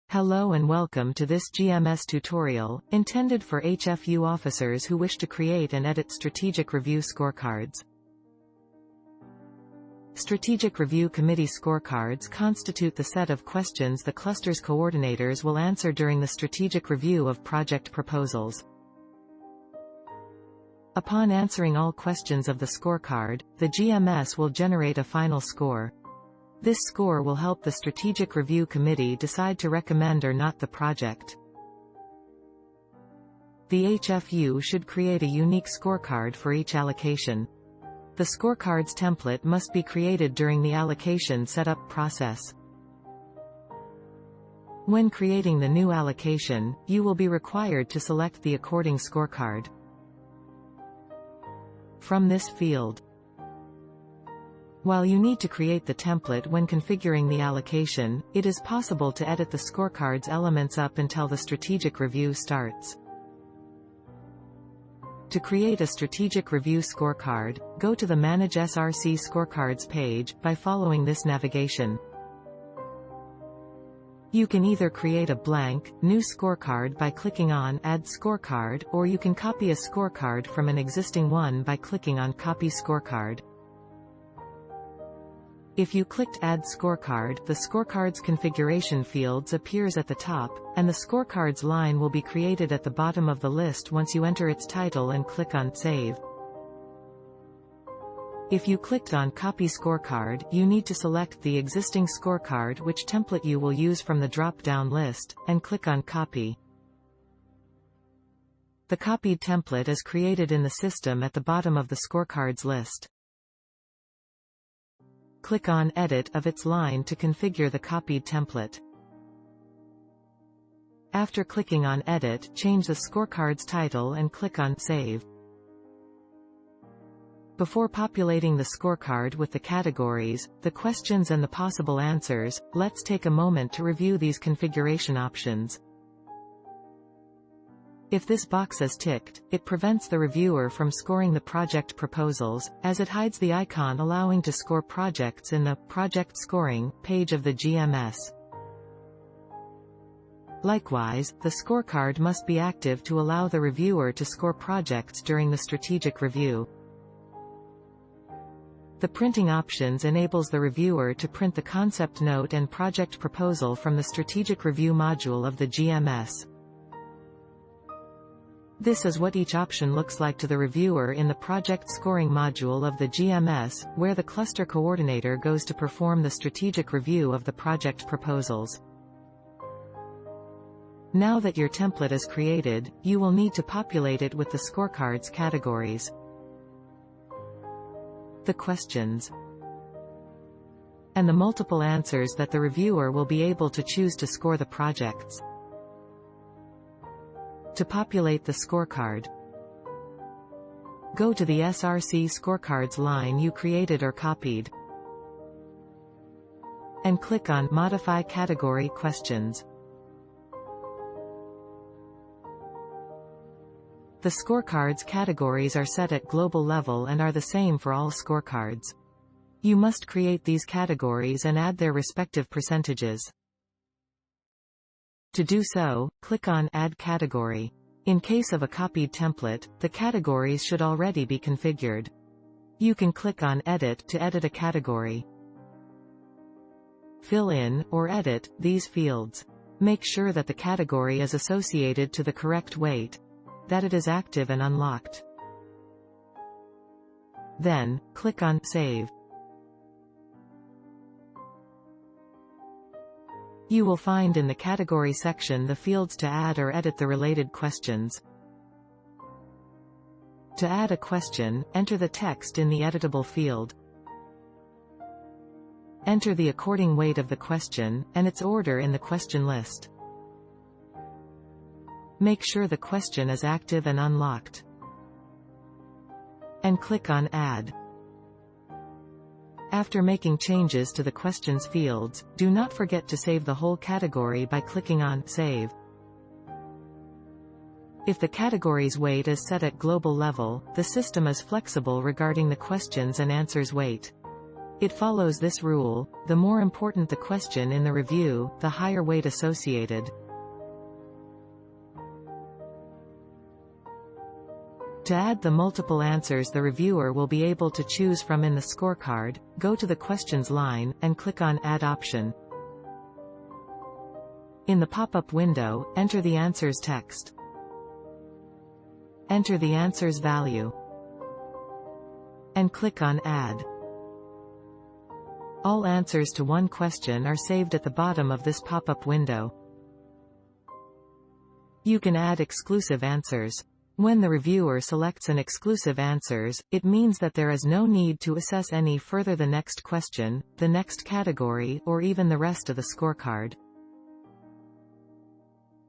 Hello and welcome to this GMS tutorial, intended for HFU officers who wish to create and edit Strategic Review Scorecards. Strategic Review Committee scorecards constitute the set of questions the cluster's coordinators will answer during the strategic review of project proposals. Upon answering all questions of the scorecard, the GMS will generate a final score. This score will help the Strategic Review Committee decide to recommend or not the project. The HFU should create a unique scorecard for each allocation. The scorecards template must be created during the allocation setup process. When creating the new allocation, you will be required to select the according scorecard from this field. While you need to create the template when configuring the allocation, it is possible to edit the scorecard's elements up until the strategic review starts. To create a strategic review scorecard, go to the Manage SRC Scorecards page by following this navigation. You can either create a blank, new scorecard by clicking on Add Scorecard, or you can copy a scorecard from an existing one by clicking on Copy Scorecard. If you clicked Add Scorecard, the scorecard's configuration fields appears at the top, and the scorecards line will be created at the bottom of the list once you enter its title and click on Save. If you clicked on Copy Scorecard, you need to select the existing scorecard which template you will use from the drop-down list, and click on Copy. The copied template is created in the system at the bottom of the scorecards list. Click on Edit of its line to configure the copied template. After clicking on Edit, change the scorecard's title and click on Save. Before populating the scorecard with the categories, the questions and the possible answers, let's take a moment to review these configuration options. If this box is ticked, it prevents the reviewer from scoring the project proposals, as it hides the icon allowing to score projects in the Project Scoring page of the GMS. Likewise, the scorecard must be active to allow the reviewer to score projects during the strategic review. The printing options enables the reviewer to print the concept note and project proposal from the Strategic Review module of the GMS. This is what each option looks like to the reviewer in the Project Scoring module of the GMS, where the cluster coordinator goes to perform the strategic review of the project proposals. Now that your template is created, you will need to populate it with the scorecards categories, the questions, and the multiple answers that the reviewer will be able to choose to score the projects. To populate the scorecard, go to the SRC Scorecards line you created or copied, and click on Modify Category Questions. The scorecards categories are set at global level and are the same for all scorecards. You must create these categories and add their respective percentages. To do so, click on Add Category. In case of a copied template, the categories should already be configured. You can click on Edit to edit a category. Fill in, or edit, these fields. Make sure that the category is associated to the correct weight, that it is active and unlocked. Then, click on Save. You will find in the category section the fields to add or edit the related questions. To add a question, enter the text in the editable field. Enter the according weight of the question, and its order in the question list. Make sure the question is active and unlocked. And click on Add. After making changes to the questions fields, do not forget to save the whole category by clicking on Save. If the category's weight is set at global level, the system is flexible regarding the questions and answers weight. It follows this rule: the more important the question in the review, the higher weight associated. To add the multiple answers the reviewer will be able to choose from in the scorecard, go to the Questions line, and click on Add option. In the pop-up window, enter the answers text. Enter the answers value. And click on Add. All answers to one question are saved at the bottom of this pop-up window. You can add exclusive answers. When the reviewer selects an exclusive answers, it means that there is no need to assess any further the next question, the next category, or even the rest of the scorecard.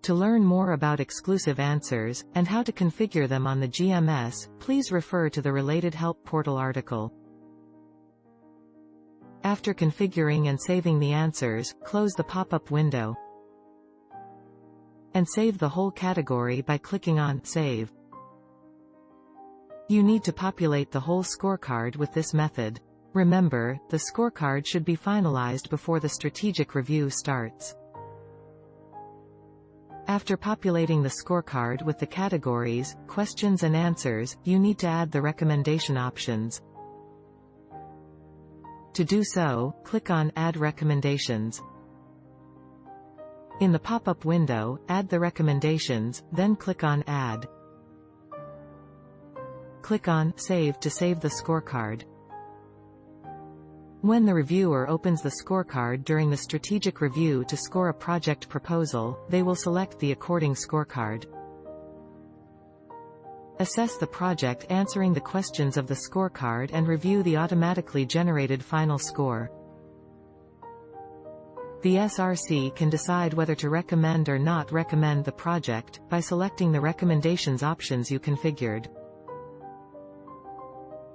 To learn more about exclusive answers, and how to configure them on the GMS, please refer to the related Help Portal article. After configuring and saving the answers, close the pop-up window. And save the whole category by clicking on Save. You need to populate the whole scorecard with this method. Remember, the scorecard should be finalized before the strategic review starts. After populating the scorecard with the categories, questions and answers, you need to add the recommendation options. To do so, click on Add Recommendations. In the pop-up window, add the recommendations, then click on Add. Click on Save to save the scorecard. When the reviewer opens the scorecard during the strategic review to score a project proposal, they will select the according scorecard. Assess the project answering the questions of the scorecard and review the automatically generated final score. The SRC can decide whether to recommend or not recommend the project, by selecting the recommendations options you configured.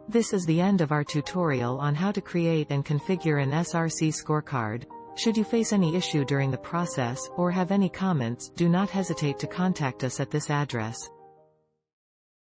This is the end of our tutorial on how to create and configure an SRC scorecard. Should you face any issue during the process, or have any comments, do not hesitate to contact us at this address.